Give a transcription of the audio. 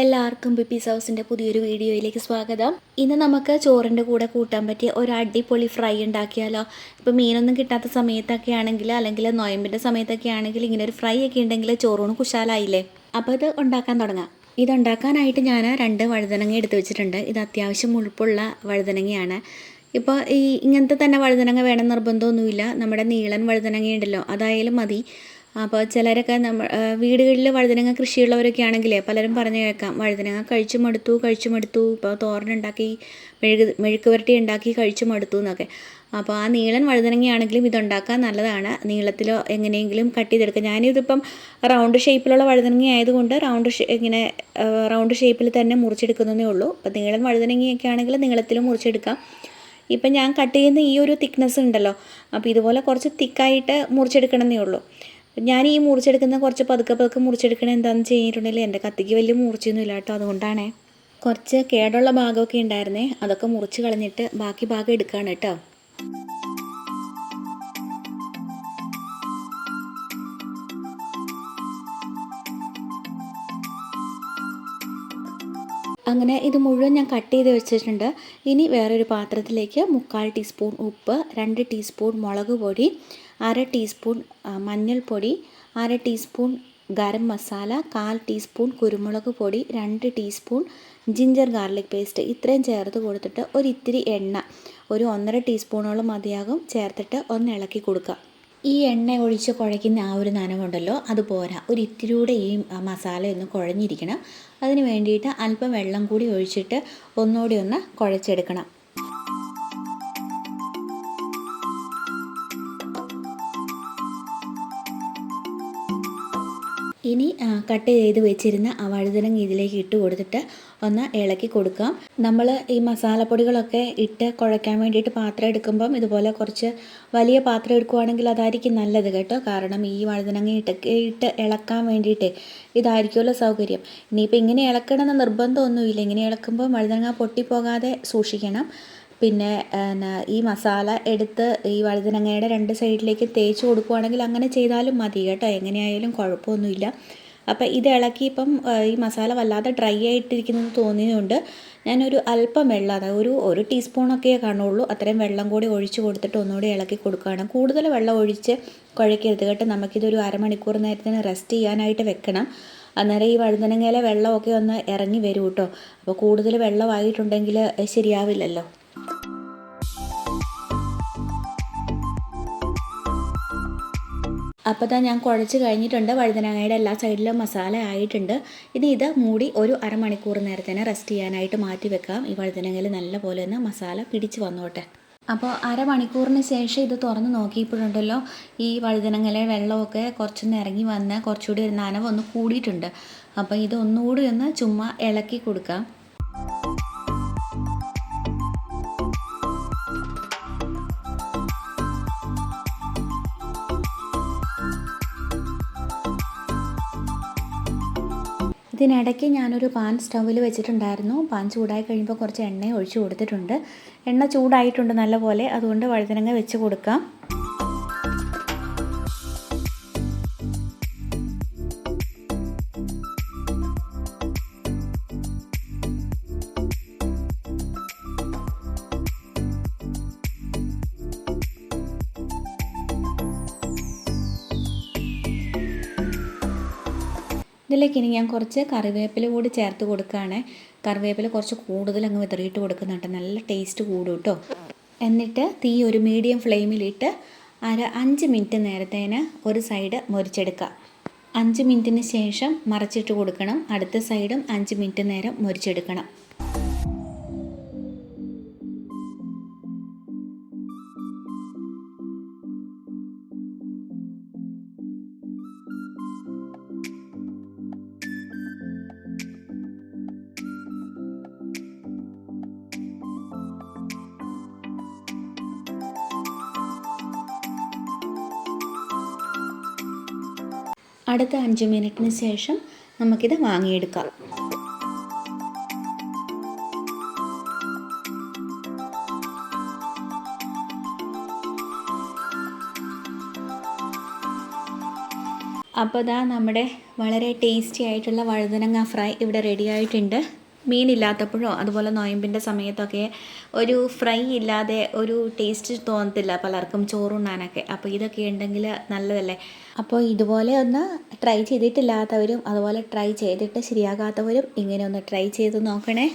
എല്ലാവർക്കും ബിപ്പീസ് ഹൗസിൻ്റെ പുതിയൊരു വീഡിയോയിലേക്ക് സ്വാഗതം. ഇന്ന് നമുക്ക് ചോറിൻ്റെ കൂടെ കൂട്ടാൻ പറ്റിയ ഒരു അടിപൊളി ഫ്രൈ ഉണ്ടാക്കിയാലോ. ഇപ്പോൾ മീനൊന്നും കിട്ടാത്ത സമയത്തൊക്കെ ആണെങ്കിൽ, അല്ലെങ്കിൽ നൊയമ്പിൻ്റെ സമയത്തൊക്കെ ആണെങ്കിൽ ഇങ്ങനെ ഒരു ഫ്രൈ ഒക്കെ ഉണ്ടെങ്കിൽ ചോറൂണ് കുശാലായില്ലേ. അപ്പോൾ ഇത് ഉണ്ടാക്കാൻ തുടങ്ങാം. ഇതുണ്ടാക്കാനായിട്ട് ഞാൻ 2 വഴുതനങ്ങ എടുത്ത് വെച്ചിട്ടുണ്ട്. ഇത് അത്യാവശ്യം മുഴുപ്പുള്ള വഴുതനങ്ങയാണ്. ഇപ്പോൾ ഇങ്ങനത്തെ തന്നെ വഴുതനങ്ങ വേണം നിർബന്ധമൊന്നുമില്ല. നമ്മുടെ നീളൻ വഴുതനങ്ങ ഉണ്ടല്ലോ, അതായാലും മതി. അപ്പോൾ ചിലരൊക്കെ വീടുകളിൽ വഴുതനങ്ങ കൃഷിയുള്ളവരൊക്കെ ആണെങ്കിലേ പലരും പറഞ്ഞു കേൾക്കാം, വഴുതനങ്ങ കഴിച്ചു മടുത്തു, ഇപ്പോൾ തോരനുണ്ടാക്കി മെഴുക്ക് പുരട്ടി ഉണ്ടാക്കി കഴിച്ചു മടുത്തു എന്നൊക്കെ. അപ്പോൾ ആ നീളൻ വഴുതനങ്ങയാണെങ്കിലും ഇതുണ്ടാക്കാൻ നല്ലതാണ്. നീളത്തിലോ എങ്ങനെയെങ്കിലും കട്ട് ചെയ്തെടുക്കുക. ഞാനിതിപ്പം റൗണ്ട് ഷേപ്പിലുള്ള വഴുതനങ്ങ ആയതുകൊണ്ട് റൗണ്ട് ഷേപ്പിൽ തന്നെ മുറിച്ചെടുക്കുന്നതേ ഉള്ളൂ. അപ്പോൾ നീളൻ വഴുതനങ്ങയൊക്കെ ആണെങ്കിൽ നീളത്തിൽ മുറിച്ചെടുക്കാം. ഇപ്പം ഞാൻ കട്ട് ചെയ്യുന്ന ഈ ഒരു തിക്നെസ് ഉണ്ടല്ലോ, അപ്പോൾ ഇതുപോലെ കുറച്ച് തിക്കായിട്ട് മുറിച്ചെടുക്കണമെന്നേ ഉള്ളൂ. ഞാൻ ഈ മുറിച്ചെടുക്കുന്ന കുറച്ച് പതുക്കെ മുറിച്ചെടുക്കണത് എന്താണെന്ന് ചെയ്തിട്ടുണ്ടെങ്കിൽ എൻ്റെ കത്തിക്ക് വലിയ മൂർച്ചയൊന്നും ഇല്ല കേട്ടോ. അതുകൊണ്ടാണേ കുറച്ച് കേടുള്ള ഭാഗമൊക്കെ ഉണ്ടായിരുന്നേ, അതൊക്കെ മുറിച്ച് കളഞ്ഞിട്ട് ബാക്കി ഭാഗം എടുക്കുകയാണ് കേട്ടോ. അങ്ങനെ ഇത് മുഴുവൻ ഞാൻ കട്ട് ചെയ്ത് വെച്ചിട്ടുണ്ട്. ഇനി വേറൊരു പാത്രത്തിലേക്ക് 3/4 ടീസ്പൂൺ ഉപ്പ്, 2 ടീസ്പൂൺ മുളക് പൊടി, 1/2 ടീസ്പൂൺ മഞ്ഞൾപ്പൊടി, 1/2 ടീസ്പൂൺ ഗരം മസാല, 1/4 ടീസ്പൂൺ കുരുമുളക് പൊടി, 2 ടീസ്പൂൺ ജിഞ്ചർ ഗാർലിക് പേസ്റ്റ്, ഇത്രയും ചേർത്ത് കൊടുത്തിട്ട് ഒരിത്തിരി എണ്ണ, ഒരു 1.5 ടീസ്പൂണോളം മതിയാകും, ചേർത്തിട്ട് ഒന്ന് ഇളക്കി കൊടുക്കുക. ഈ എണ്ണ ഒഴിച്ച് കുഴയ്ക്കുന്ന ആ ഒരു നനവുണ്ടല്ലോ, അത് പോരാ. ഒരു ഇത്തിരിയൂടെ ഈ മസാല ഒന്ന് കുഴഞ്ഞിരിക്കണം. അതിന് വേണ്ടിയിട്ട് അല്പം വെള്ളം കൂടി ഒഴിച്ചിട്ട് ഒന്നുകൂടി ഒന്ന് കുഴച്ചെടുക്കണം. ഇനി കട്ട് ചെയ്ത് വെച്ചിരുന്ന ആ വഴുതനങ്ങ ഇതിലേക്ക് ഇട്ട് കൊടുത്തിട്ട് ഒന്ന് ഇളക്കി കൊടുക്കാം. നമ്മൾ ഈ മസാലപ്പൊടികളൊക്കെ ഇട്ട് കുഴയ്ക്കാൻ വേണ്ടിയിട്ട് പാത്രം എടുക്കുമ്പം ഇതുപോലെ കുറച്ച് വലിയ പാത്രം എടുക്കുവാണെങ്കിൽ അതായിരിക്കും നല്ലത് കേട്ടോ. കാരണം ഈ വഴുതനങ്ങ ഇട്ട് ഇളക്കാൻ വേണ്ടിയിട്ട് ഇതായിരിക്കുമല്ലോ സൗകര്യം. ഇനിയിപ്പോൾ ഇങ്ങനെ ഇളക്കണമെന്ന് നിർബന്ധമൊന്നുമില്ല. ഇങ്ങനെ ഇളക്കുമ്പോൾ വഴുതനങ്ങ പൊട്ടിപ്പോകാതെ സൂക്ഷിക്കണം. പിന്നെ ഈ മസാല എടുത്ത് ഈ വഴുതനങ്ങയുടെ 2 സൈഡിലേക്ക് തേച്ച് കൊടുക്കുകയാണെങ്കിൽ അങ്ങനെ ചെയ്താലും മതി കേട്ടോ. എങ്ങനെയായാലും കുഴപ്പമൊന്നുമില്ല. അപ്പോൾ ഇത് ഇളക്കി ഇപ്പം ഈ മസാല വല്ലാതെ ഡ്രൈ ആയിട്ടിരിക്കുന്നത് തോന്നിയതുകൊണ്ട് ഞാനൊരു അല്പം വെള്ളം, അതായത് ഒരു ടീസ്പൂണൊക്കെ കാണുള്ളൂ, അത്രയും വെള്ളം കൂടി ഒഴിച്ച് കൊടുത്തിട്ട് ഒന്നുകൂടി ഇളക്കി കൊടുക്കുകയാണ്. കൂടുതൽ വെള്ളം ഒഴിച്ച് കുഴക്കരുത് കേട്ടോ. നമുക്കിതൊരു അരമണിക്കൂർ നേരത്തിന് റെസ്റ്റ് ചെയ്യാനായിട്ട് വെക്കണം. അന്നേരം ഈ വഴുതനങ്ങയിലെ വെള്ളമൊക്കെ ഒന്ന് ഇറങ്ങി വരും കേട്ടോ. അപ്പോൾ കൂടുതൽ വെള്ളമായിട്ടുണ്ടെങ്കിൽ ശരിയാവില്ലല്ലോ. അപ്പോൾ ഞാൻ കുഴച്ച് കഴിഞ്ഞിട്ടുണ്ട്. വഴുതനങ്ങയുടെ എല്ലാ സൈഡിലും മസാല ആയിട്ടുണ്ട്. ഇനി ഇത് മൂടി ഒരു അരമണിക്കൂർ നേരത്തേനെ റെസ്റ്റ് ചെയ്യാനായിട്ട് മാറ്റി വെക്കാം. ഈ വഴുതനങ്ങയിൽ നല്ല പോലെ ഒന്ന് മസാല പിടിച്ച് വന്നോട്ടെ. അപ്പോൾ അരമണിക്കൂറിന് ശേഷം ഇത് തുറന്ന് നോക്കിയപ്പോഴുണ്ടല്ലോ, ഈ വഴുതനങ്ങയിലെ വെള്ളമൊക്കെ കുറച്ചൊന്ന് ഇറങ്ങി വന്ന് കുറച്ചുകൂടി ഒരു നനവൊന്ന് കൂടിയിട്ടുണ്ട്. അപ്പോൾ ഇത് ഒന്നുകൂടി ഒന്ന് ചുമ്മാ ഇളക്കി കൊടുക്കാം. ഇതിനിടയ്ക്ക് ഞാനൊരു പാൻ സ്റ്റൗവിൽ വെച്ചിട്ടുണ്ടായിരുന്നു. പാൻ ചൂടായി കഴിയുമ്പോൾ കുറച്ച് എണ്ണ ഒഴിച്ച് കൊടുത്തിട്ടുണ്ട്. എണ്ണ ചൂടായിട്ടുണ്ട് നല്ലപോലെ, അതുകൊണ്ട് വഴുതനങ്ങ വെച്ച് കൊടുക്കാം. ഇതിലേക്ക് ഇനി ഞാൻ കുറച്ച് കറിവേപ്പില കൂടി ചേർത്ത് കൊടുക്കുകയാണ്. കറിവേപ്പില കുറച്ച് കൂടുതൽ അങ്ങ് വിതറിയിട്ട് കൊടുക്കുന്നുണ്ട്, നല്ല ടേസ്റ്റ് കൂടും കേട്ടോ. എന്നിട്ട് തീ ഒരു മീഡിയം ഫ്ലെയിമിലിട്ട് 5 മിനിറ്റ് നേരത്തേന് ഒരു സൈഡ് മൊരിച്ചെടുക്കുക. 5 മിനിറ്റിന് ശേഷം മറച്ചിട്ട് കൊടുക്കണം. അടുത്ത സൈഡും 5 മിനിറ്റ് നേരം മൊരിച്ചെടുക്കണം. അടുത്ത 5 മിനിറ്റിന് ശേഷം നമുക്കിത് വാങ്ങിയെടുക്കാം. അപ്പോൾ ഇതാ നമ്മുടെ വളരെ ടേസ്റ്റി ആയിട്ടുള്ള വഴുതനങ്ങ ഫ്രൈ ഇവിടെ റെഡി ആയിട്ടുണ്ട്. മീനില്ലാത്തപ്പോഴോ അതുപോലെ നൊയമ്പിൻ്റെ സമയത്തൊക്കെ ഒരു ഫ്രൈ ഇല്ലാതെ ഒരു ടേസ്റ്റ് തോന്നത്തില്ല പലർക്കും ചോറുണ്ണാനൊക്കെ. അപ്പോൾ ഇതൊക്കെ ഉണ്ടെങ്കിൽ നല്ലതല്ലേ. അപ്പോൾ ഇതുപോലെ ഒന്ന് ട്രൈ ചെയ്തിട്ടില്ലാത്തവരും അതുപോലെ ട്രൈ ചെയ്തിട്ട് ശരിയാകാത്തവരും ഇങ്ങനെ ഒന്ന് ട്രൈ ചെയ്ത് നോക്കണേ.